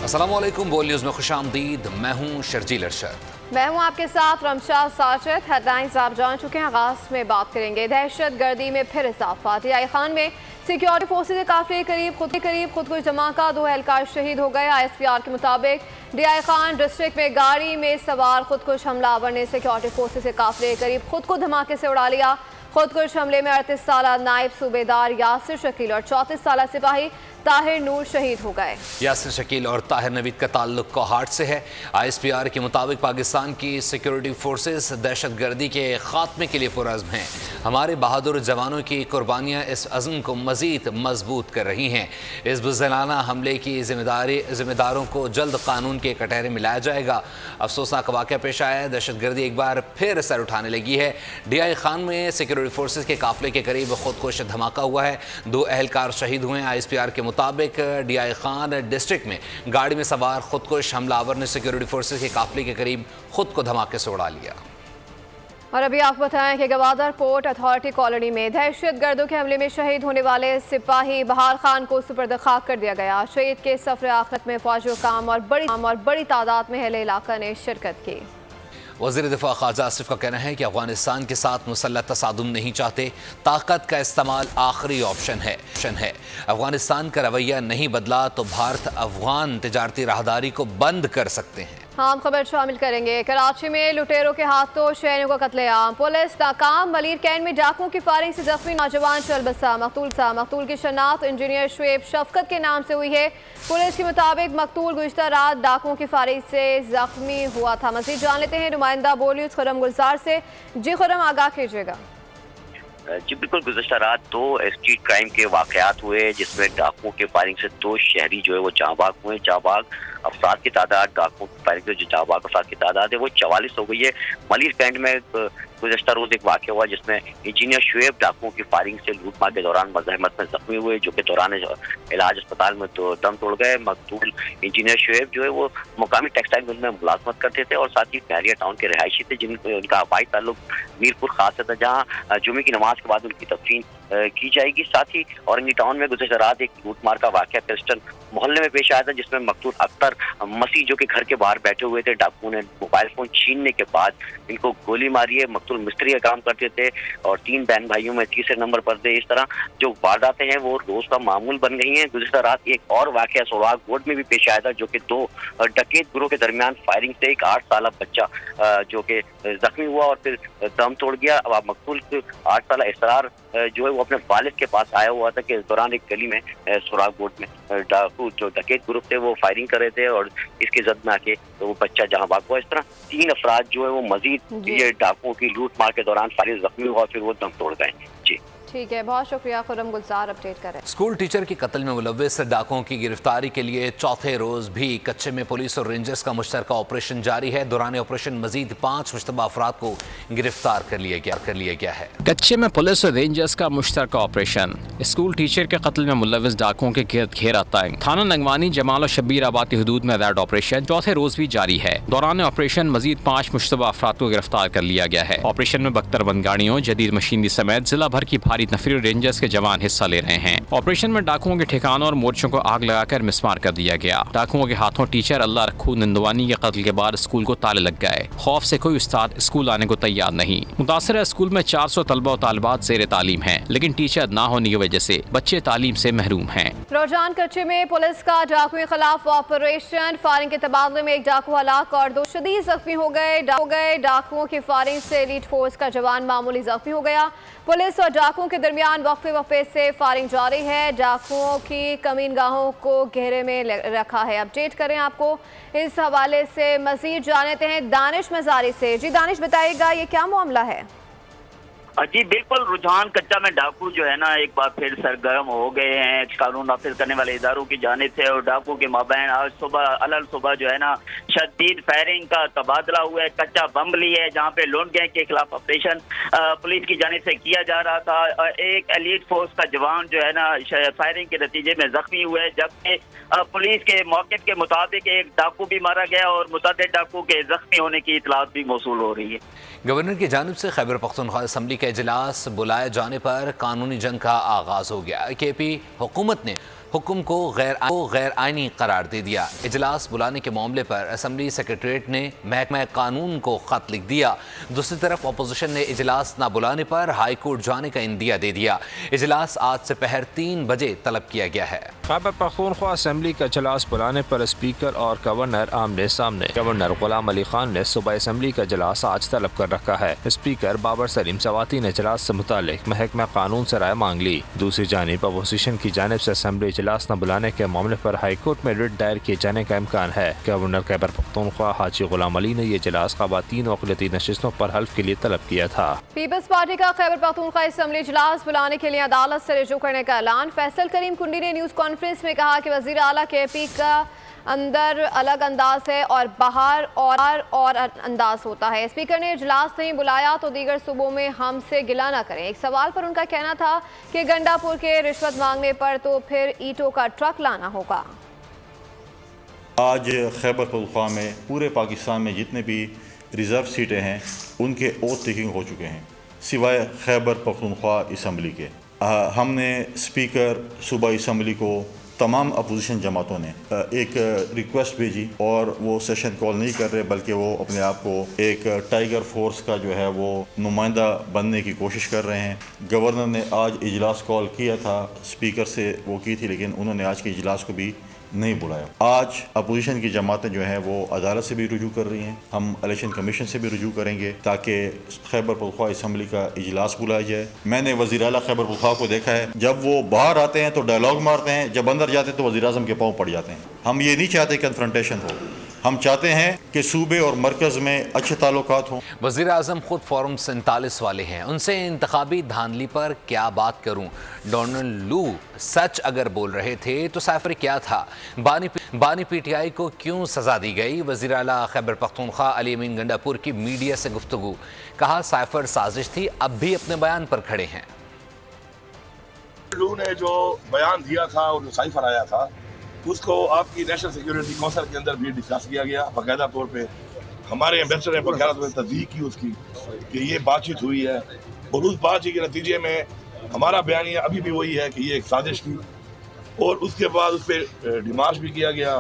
अस्सलामुअलैकुम, बोल न्यूज़ में खुशामदीद। मैं हूँ शर्जील अरशद। मैं हूँ आपके साथ रमशा साजिद। हेडलाइंस आप जान चुके हैं, आगाज में बात करेंगे। दहशत गर्दी में फिर इजाफा। डीआई खान में सिक्योरिटी फोर्सेज के काफिले करीब खुदकुश धमाका, 2 एहलकार शहीद हो गए। ISPR के मुताबिक डीआई खान डिस्ट्रिक्ट में गाड़ी में सवार खुदकुश हमलावर ने सिक्योरिटी फोर्सेज के काफिले करीब खुद को धमाके से उड़ा लिया। खुदकुश हमले में 38 साल नायब सूबेदार यासिर शकील और 34 साल सिपाही ताहिर नूर शहीद हो गए। यासिर शकील और ताहिर नवीद का ताल्लुक कोहाट से है। ISPR के मुताबिक पाकिस्तान की सिक्योरिटी फोर्सेस दहशत गर्दी के खात्मे के लिए पुरअज़्म हैं। हमारे बहादुर जवानों की कुर्बानियाँ इस अज़्म को मज़ीद मजबूत कर रही हैं। इस बुज़दिलाना हमले की जिम्मेदारों को जल्द कानून के कटहरे में लाया जाएगा। अफसोसनाक वाक़या पेश आया है, दहशत गर्दी एक बार फिर सर उठाने लगी है। डीआई खान में सिक्योरिटी फोर्सेस के काफिले के करीब खुदकुश धमाका हुआ है, 2 एहलकार शहीद हुए हैं। ISPR के मुताबिक डीआई खान डिस्ट्रिक्ट में गाड़ी में सवार खुदकुश हमलावर ने सिक्योरिटी फोर्सेस के काफिले के करीब खुद को धमाके से उड़ा लिया। और अभी आपको बताएं कि गवादर पोर्ट अथॉरिटी कॉलोनी में दहशत गर्दों के हमले में शहीद होने वाले सिपाही बहार खान को सुपर्द खाक कर दिया गया। शहीद के सफर आखिरत में फौजी काम और बड़ी तादाद में अहले इलाका ने शिरकत की। वज़ीर दिफा ख्वाजा आसिफ का कहना है कि अफगानिस्तान के साथ मुसल्लह तसादुम नहीं चाहते, ताकत का इस्तेमाल आखिरी ऑप्शन है। अफगानिस्तान का रवैया नहीं बदला तो भारत अफगान तिजारती राहदारी को बंद कर सकते हैं। हम खबर शामिल करेंगे। कराची में लुटेरों के हाथों शहरों का कत्लेआम, पुलिस नाकाम। मलीर कैंट में डाकुओं की फायरिंग से जख्मी नौजवान चलबसा। मकतूल की शनाख्त इंजीनियर शुएब शफकत के नाम से हुई है। पुलिस के मुताबिक मकतूल गुज़िश्ता रात डाकुओं की फायरिंग से जख्मी हुआ था। मज़ीद जान लेते हैं नुमाइंदा बोल खुर्रम गुलजार से। जी खुर्रम, आगाह कीजिएगा। जी बिल्कुल, गुज़श्ता रात 2 स्ट्रीट क्राइम के वाक़यात हुए जिसमें डाकुओं के फायरिंग से 2 शहरी जो है वो जाँबाग हुए। जाँबाग अफराद की तादाद, डाकुओं की फायरिंग से जो जाँबाग अफराद की तादाद है वो 44 हो गई है। मलीर कैंट में गुज़श्ता रोज़ एक वाक़या हुआ जिसमें इंजीनियर शुएब डाकुओं की फायरिंग से लूटमार के दौरान मज़ाहमत में जख्मी हुए, जो कि दौरान इलाज अस्पताल में तो दम तोड़ गए। मकतूल इंजीनियर शुएब जो है वो मुकामी टेक्सटाइल मिल में मुलाजमत करते थे और साथ ही नहरिया टाउन के रहायशी थे, जिनका आबाई ताल्लुक मीरपुर खास था, जहाँ जुमे की नमाज के बाद उनकी तदफीन की जाएगी। साथ ही औरंगी टाउन में गुज़श्ता रात एक लूटमार का वाक़या क्रिस्टन मोहल्ले में पेश आया था, जिसमें मकतूल अख्तर मसीह जो कि घर के बाहर बैठे हुए थे, डाकुओं ने मोबाइल फोन छीनने के बाद इनको गोली मारी है। मकतूल मिस्त्री का काम करते थे और 3 बहन भाइयों में तीसरे नंबर पर थे। इस तरह जो वारदातें हैं वो रोज का मामूल बन गई हैं। गुज़श्ता रात एक और वाक़या सोहाग रोड में भी पेश आया था, जो कि 2 डकैत गिरोह के दरमियान फायरिंग से एक 8 साल बच्चा जो कि जख्मी हुआ और फिर दम तोड़ गया। अब मकतूल 8 साल इसरार जो है वो अपने वालिद के पास आया हुआ था कि इस दौरान एक गली में सुराग बोर्ड में डाकू जो डकैत ग्रुप थे वो फायरिंग कर रहे थे और इसकी जद में आके तो वो बच्चा जहां भाग हुआ। इस तरह 3 अफराद जो है वो मजीद ये डाकुओं की लूट मार के दौरान फायरिंग जख्मी हुआ, फिर वो दम तोड़ गए। जी ठीक है, बहुत शुक्रिया खुर्रम गुलजार, अपडेट करें। स्कूल टीचर की कत्ल में मुलव्विस डाकुओं की गिरफ्तारी के लिए चौथे रोज भी कच्चे में पुलिस और रेंजर्स का मुश्तरका ऑपरेशन जारी है। दौरान ऑपरेशन मजीद 5 मुश्तबा अफराद को गिरफ्तार कर लिया गया है। कच्चे में पुलिस और रेंजर्स का मुश्तरका ऑपरेशन। स्कूल टीचर के कत्ल में मुलव्विस डाकुओं के गिरद घेरा तंग। थाना नगवानी, जमाल और शब्बीर आबाद की हदूद में रेड ऑपरेशन चौथे रोज भी जारी है। दौरान ऑपरेशन मजीद 5 मुश्तबा अफराद को गिरफ्तार कर लिया गया है। ऑपरेशन में बख्तरबंद गाड़ियों, जदीद मशीनरी समेत जिला भर की भारी नफरी रेंजर्स के जवान हिस्सा ले रहे हैं। ऑपरेशन में डाकुओं के ठिकानों और मोर्चों को आग लगाकर मिसमार कर दिया गया। डाकुओं के हाथों टीचर अल्लाह रखू नंदवानी के कत्ल के बाद स्कूल को ताले लग गए। खौफ से कोई उस्ताद स्कूल आने को तैयार नहीं। मुतासरा स्कूल में 400 तलबा और तालिबात ज़ेर तालीम हैं, लेकिन टीचर ना होने की वजह से बच्चे तालीम से महरूम हैं। रोजान कच्चे में पुलिस का डाकुओं के खिलाफ ऑपरेशन। फायरिंग के तबादले में 1 डाकू हलाक और 2 शदीद जख्मी हो गए। डाकुओं की फायरिंग से एलीट फोर्स का जवान मामूली जख्मी हो गया। पुलिस और डाकुओं के दरमियान वक्फे से फायरिंग जारी है। डाकुओं की कमीनगाहों को घेरे में रखा है। अपडेट करें आपको इस हवाले से। मजीद जानते हैं दानिश मजारी से। जी दानिश, बताइएगा ये क्या मामला है? जी बिल्कुल, रुझान कच्चा में डाकू जो है ना एक बार फिर सरगर्म हो गए हैं कानून नाफिज करने वाले इदारों की जानिब से। और डाकू के माबैन आज सुबह जो है ना शदीद फायरिंग का तबादला हुआ है। कच्चा बम ली है जहाँ पे लोन गैंग के खिलाफ ऑपरेशन पुलिस की जानिब से किया जा रहा था। एक एलीट फोर्स का जवान जो है ना फायरिंग के नतीजे में जख्मी हुए, जबकि पुलिस के मौके के मुताबिक एक डाकू भी मारा गया और मुतअद्दिद डाकू के जख्मी होने की इतलात भी मौसूल हो रही है। गवर्नर की जानिब से खैबर पख्तूनख्वा असम्बली का इजलास बुलाए जाने पर कानूनी जंग का आगाज हो गया। KP हुकूमत ने हुक्म को गैर आईनी करार दे दिया। इजलास बुलाने के मामले पर असम्बली सेक्रेटरीट ने महकमा कानून को खत लिख दिया। दूसरी तरफ अपोजिशन ने इजलास न बुलाने पर हाई कोर्ट जाने का इंदिया दे दिया। इजलास आज से पहर 3 बजे तलब किया गया है। खैबर पख्तूनख्वा असम्बली का इजलास बुलाने पर स्पीकर और गवर्नर आमने सामने। गवर्नर गुलाम अली खान ने सुबह असम्बली का इजलास आज तलब कर रखा है। स्पीकर बाबर सलीम सवाती ने इजलास से मुतालिक महकमा कानून से राय मांग ली। दूसरी जानिब अपोजिशन की जानिब से असम्बली इजलास न बुलाने के मामले पर हाई कोर्ट में रिट दायर किए जाने का इम्कान है। गवर्नर खैबर पख्तूनख्वा हाजी गुलाम अली ने ये इजलास ख़वातीन अक़लियती नशिस्तों पर हल्फ के लिए तलब किया था। पीपल्स पार्टी का खैबर पख्तूनख्वा असम्बली इजलास बुलाने के लिए अदालत से रुजू करने का ऐलान। फैसल करीम कुंडी ने न्यूज़ कॉन्फ्रेंस में कहा कि वज़ीर आला KP का अंदर अलग अंदाज है और बाहर और अंदाज होता है। स्पीकर ने इजलास नहीं बुलाया तो दीगर सूबों में हमसे गिला ना करें। एक सवाल पर उनका कहना था कि गंडापुर के रिश्वत मांगने पर तो फिर ईंटों का ट्रक लाना होगा। आज खैबर पख्तूनख्वा में पूरे पाकिस्तान में जितने भी रिज़र्व सीटें हैं उनके ओथ टेकिंग हो चुके हैं, सिवाय खैबर पख्तूनख्वा असम्बली के। हमने स्पीकर सूबा असम्बली को तमाम अपोजिशन जमातों ने एक रिक्वेस्ट भेजी और वो सेशन कॉल नहीं कर रहे, बल्कि वो अपने आप को एक टाइगर फोर्स का जो है वो नुमाइंदा बनने की कोशिश कर रहे हैं। गवर्नर ने आज इजलास कॉल किया था, स्पीकर से वो की थी, लेकिन उन्होंने आज के इजलास को भी नहीं बुलाया। आज अपोजिशन की जमातें जो हैं वो अदालत से भी रुजू कर रही हैं, हम इलेक्शन कमीशन से भी रुजू करेंगे ताकि खैबर पख्तूनख्वा असम्बली का इजलास बुलाया जाए। मैंने वज़ीर आला खैबर पख्तूनख्वा को देखा है, जब वो बाहर आते हैं तो डायलॉग मारते हैं, जब अंदर जाते हैं तो वज़ीर आज़म के पाँव पड़ जाते हैं। हम ये नहीं चाहते कन्फ्रंटेशन हो, हम चाहते हैं कि सूबे और मरकज़ में अच्छे ताल्लुकात हों। वज़ीर आज़म खुद फॉर्म 47 वाले हैं, उनसे इंतखाबी धांधली पर क्या बात करूं। डोनाल्ड लू सच अगर बोल रहे थे तो साइफर क्या था। बानी PTI को क्यों सजा दी गई। वज़ीर आला खैबर पख्तूनख्वा अली अमीन गंडापुर की मीडिया से गुफ्तगू, कहा साइफर साजिश थी, अब भी अपने बयान पर खड़े हैं। लू ने जो बयान दिया था और जो साइफर आया था उसको आपकी नेशनल सिक्योरिटी काउंसिल के अंदर भी डिस्कस किया गया। बाकायदा तौर पे हमारे एम्बेसडर ने बाकायदा तौर पर तस्दीक की उसकी कि ये बातचीत हुई है और उस बातचीत के नतीजे में हमारा बयानिया अभी भी वही है कि ये एक साजिश थी और उसके बाद उस पर डिमार्च भी किया गया।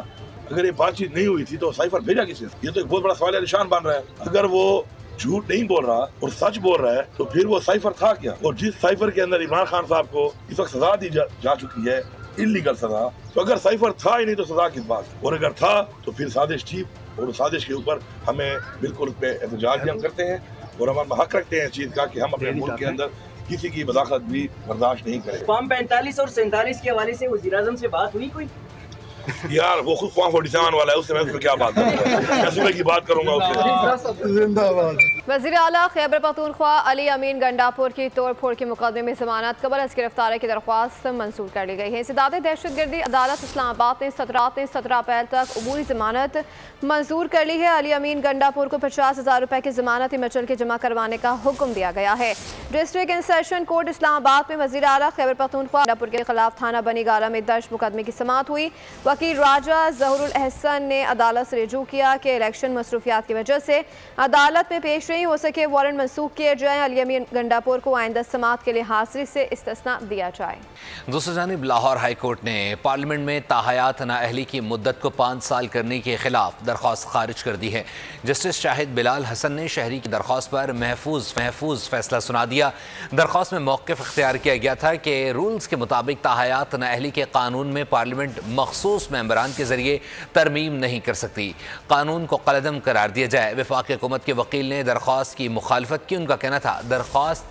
अगर ये बातचीत नहीं हुई थी तो साइफर भेजा किसी, ये तो एक बहुत बड़ा सवाल निशान बन रहा है। अगर वो झूठ नहीं बोल रहा और सच बोल रहा है तो फिर वो साइफर था क्या। और जिस साइफर के अंदर इमरान खान साहब को इस वक्त सजा दी जा चुकी है, इल्लीगल सजा, तो अगर साइफर था ही नहीं तो सजा किस बात। और अगर था तो फिर साजिश थी और उस साजिश के ऊपर हमें बिल्कुल उस पर एहतजाज भी हम करते हैं और हम हक रखते हैं इस चीज़ का कि हम अपने मुल्क के अंदर किसी की बदाखत भी बर्दाश्त नहीं करें। फॉर्म 45 और 47 के हवाले से वज़ीर आज़म से बात हुई कोई? यार वो खुद फॉर्म 47 वाला है, उससे मैं उसमें क्या बात करूँगा, की बात करूँगा उससे। वज़ीर आला खैबर पख्तूनख्वा अली अमीन गंडापुर की तोड़ फोड़ के मुकदमे में जमानत कबल अज गिरफ्तारी की दरख्वास्त मंजूर कर ली गई है। इंसदाद दहशतगर्दी अदालत इस्लामाबाद ने 17 अप्रैल तक अबूरी जमानत मंजूर कर ली है। अली अमीन गंडापुर को 50,000 रुपए की जमानत हिमाचल के जमा करवाने का हुक्म दिया गया है। District and session court Islamabad में वज़ीर आला खैबर पख्तूनख्वा गंडापुर के खिलाफ थाना बनीगारा में दर्ज मुकदमे की समाअत हुई। वकील राजा ज़हुरुल अहसन ने अदालत से रुजू किया कि इलेक्शन मसरूफियात की वजह से अदालत में पेश नहीं हो सके, वारंट मनसूख किए जाए। अली अमीन गंडापुर को आइंदा समाअत के लिए हाजिरी से इस्तिस्ना दिया जाए। दूसरी जानिब लाहौर हाई कोर्ट ने पार्लियामेंट में ताहयात नाअहली की मुद्दत को 5 साल करने के खिलाफ दरख्वास्त खारिज कर दी है। जस्टिस शाहिद बिलाल हसन ने शहरी की दरख्वास्त पर महफूज फैसला सुना दिया। दरख्वास्त में मौक़िफ़ इख्तियार किया गया था कि रूल्स के मुताबिक ताहयात नाअहली के कानून में पार्लियामेंट मखसूस मेंबरान के जरिए तरमीम नहीं कर सकती, कानून को कलअदम करार दिया जाए। वफाकी हुकूमत के वकील ने दरख्वास्त की मुखालफत की। उनका कहना था दरख्वास्त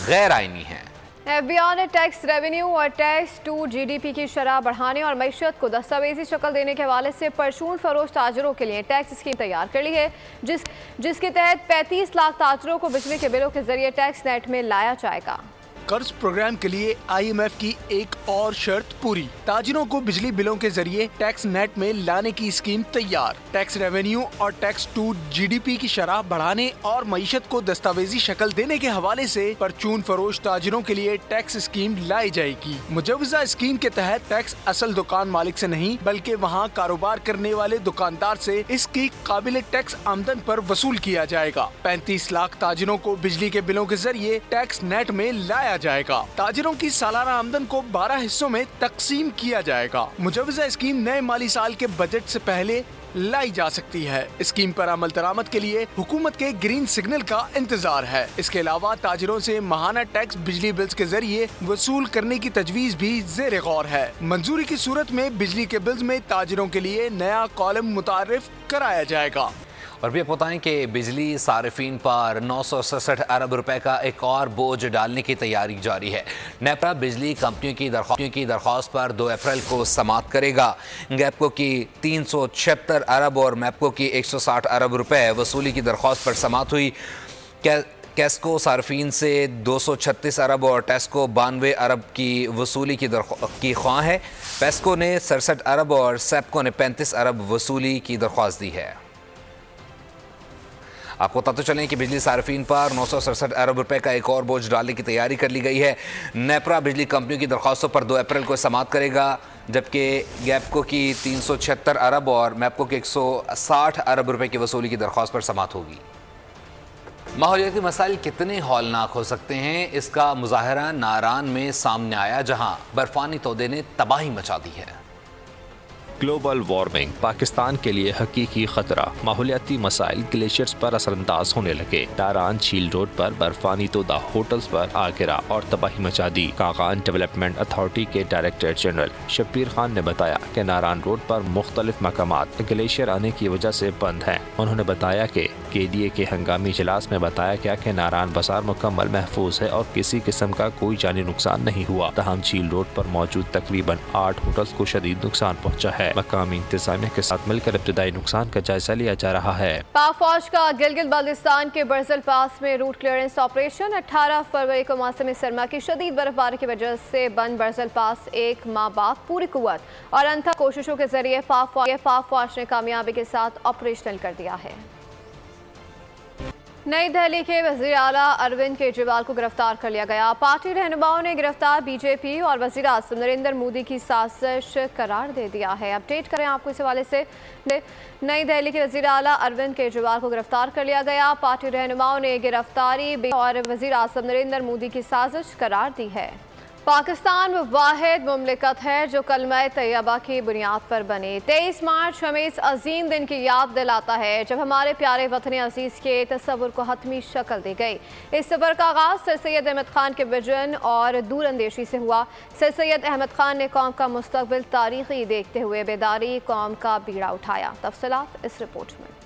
गैर आइनी है। FBI ने टैक्स रेवेन्यू और टैक्स टू GDP की शरह बढ़ाने और मईशत को दस्तावेजी शक्ल देने के हवाले से परचून फरोश ताजरों के लिए टैक्स स्कीम तैयार कर ली है, जिसके तहत 35 लाख ताजरों को बिजली के बिलों के जरिए टैक्स नेट में लाया जाएगा। कर्ज प्रोग्राम के लिए IMF की एक और शर्त पूरी, ताजिरों को बिजली बिलों के जरिए टैक्स नेट में लाने की स्कीम तैयार। टैक्स रेवेन्यू और टैक्स टू GDP की शरह बढ़ाने और मईशत को दस्तावेजी शक्ल देने के हवाले से परचून फरोश ताजिरों के लिए टैक्स स्कीम लाई जाएगी। मुजवजा स्कीम के तहत टैक्स असल दुकान मालिक से नहीं बल्कि वहाँ कारोबार करने वाले दुकानदार से इसकी काबिल टैक्स आमदन पर वसूल किया जाएगा। 35 लाख ताजिरों को बिजली के बिलों के जरिए टैक्स नेट में लाया जाएगा। ताजिरों की सालाना आमदन को 12 हिस्सों में तकसीम किया जाएगा। मुजवजा स्कीम नए माली साल के बजट से पहले लाई जा सकती है। स्कीम पर अमल दरामद के लिए हुकूमत के ग्रीन सिग्नल का इंतजार है। इसके अलावा ताजिरों से माहाना टैक्स बिजली बिल्स के जरिए वसूल करने की तजवीज भी जेर गौर है। मंजूरी की सूरत में बिजली के बिल्स में ताजिरों के लिए नया कॉलम मुतारिफ कराया जाएगा। और भी आप बताएं कि बिजली सारिफीन पर 967 अरब रुपए का एक और बोझ डालने की तैयारी जारी है। नेपरा बिजली कंपनियों की दरख्वास्त पर 2 अप्रैल को समाअत करेगा। गैपको की 376 अरब और मैपको की 160 अरब रुपए वसूली की दरख्वास्त पर समाअत हुई। कैस्को सार्फिन से 236 अरब और टेस्को 92 अरब की वसूली की ख्वाह है। पेस्को ने 67 अरब और सेप्को ने 35 अरब वसूली की दरख्वास्त दी है। आपको बताते चलें कि बिजली सार्फिन पर 967 अरब रुपए का एक और बोझ डालने की तैयारी कर ली गई है। नेपरा बिजली कंपनियों की दरख्वास्तों पर 2 अप्रैल को समाअत करेगा, जबकि गैपको की 376 अरब और मैपको के 160 अरब रुपए की वसूली की दरख्वास्त पर समाअत होगी। माहौलियाती मसाइल कितने हौलनाक हो सकते हैं, इसका मुजाहरा नारान में सामने आया, जहां बर्फानी तोदे ने तबाही मचा दी है। ग्लोबल वार्मिंग पाकिस्तान के लिए हकीकी खतरा। माहौलियाती मसाइल ग्लेशियर्स पर असरअंदाज होने लगे। नारान झील रोड पर बर्फानी तोदा होटल्स पर आ गिरा और तबाही मचा दी। कागान डेवलपमेंट अथॉरिटी के डायरेक्टर जनरल शब्बीर खान ने बताया कि नारान रोड पर मुख्तलिफ मकामात ग्लेशियर आने की वजह से बंद हैं। उन्होंने बताया कि KDA के हंगामी इजलास में बताया गया कि नारान बाजार मुकम्मल महफूज है और किसी किस्म का कोई जानी नुकसान नहीं हुआ। तहम झील रोड पर मौजूद तकरीबन 8 होटल्स को शदीद नुकसान पहुँचा है। मकामी इंतजामिया के साथ मिलकर इब्तदाई नुकसान का जायजा लिया जा रहा है। पाक फौज का गिलगित बाल्टिस्तान के बर्जल पास में रूट क्लियरेंस ऑपरेशन। 18 फरवरी को मौसम सरमा की शदीद बर्फबारी की वजह से बंद बर्जल पास एक माह बाद पूरी कुव्वत और अनथा कोशिशों के जरिए पाक फौज ने कामयाबी के साथ ऑपरेशनल कर दिया है। नई दिल्ली के वज़ीर आला अरविंद केजरीवाल को गिरफ्तार कर लिया गया। पार्टी रहनुमाओं ने गिरफ्तार बीजेपी और वज़ीर आज़म नरेंद्र मोदी की साजिश करार दे दिया है। अपडेट करें आपको इस हवाले से। नई दिल्ली के वज़ीर आला अरविंद केजरीवाल को गिरफ्तार कर लिया गया। पार्टी रहनुमाओं ने गिरफ्तारी और वज़ीर आज़म नरेंद्र मोदी की साजिश करार दी है। पाकिस्तान वो वाहिद मुमलिकत है जो कलमा तैयबा की बुनियाद पर बनी। 23 मार्च हमें इस अजीम दिन की याद दिलाता है जब हमारे प्यारे वतन अजीज़ के तस्वुर को हतमी शक्ल दी गई। इस सफ़र का आगाज़ सर सैयद अहमद खान के विजन और दूरअंदेशी से हुआ। सर सैयद अहमद खान ने कौम का मुस्तकबिल तारीखी देखते हुए बेदारी कौम का बीड़ा उठाया। तफसीलात इस रिपोर्ट में।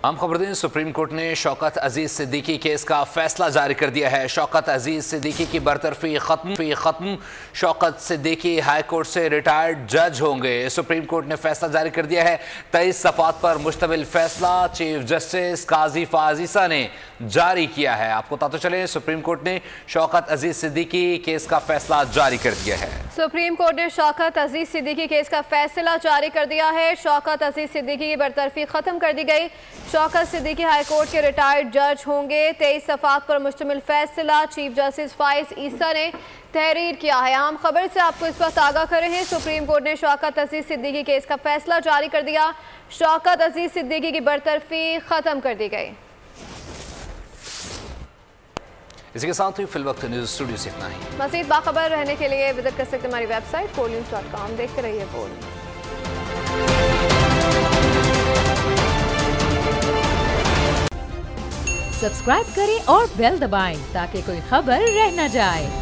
हम खबर दें, सुप्रीम कोर्ट ने शौकत अजीज सिद्दीकी केस का फैसला जारी कर दिया है। शौकत अजीज सिद्दीकी की बरतरफी खत्म। शौकत सिद्दीकी हाई कोर्ट से रिटायर्ड जज होंगे। सुप्रीम कोर्ट ने फैसला जारी कर दिया है। 23 सफ़ात पर मुश्तमिल फैसला चीफ जस्टिस काजी फाजीसा ने जारी किया है। आपको पता तो चले, सुप्रीम कोर्ट ने शौकत अजीज सिद्दीकी केस का फैसला जारी कर दिया है। सुप्रीम कोर्ट ने शौकत अजीज सिद्दीकी केस का फैसला जारी कर दिया है। शौकत अजीज सिद्दीकी की बरतरफी खत्म कर दी गई। शौकत सिद्दीकी हाई कोर्ट के रिटायर्ड जज होंगे। 23 सफ़ात पर मुश्तमिल फैसला चीफ जस्टिस फाइज ईसा ने तहरीर किया है। आम खबर से आपको इस वक्त आगाह कर रहे हैं। सुप्रीम कोर्ट ने शौकत अजीज सिद्दीकी केस का फैसला जारी कर दिया। शौकत अजीज सिद्दीकी की बरतरफी खत्म कर दी गई। इसी के साथ ही फिल वक्त न्यूज़ स्टूडियो से इतना ही। मज़ीद बाखबर रहने के लिए विजिट कर सकते हमारी वेबसाइट pollnews.com। देखते रहिए पोल। सब्सक्राइब करें और बेल दबाएं ताकि कोई खबर रह न जाए।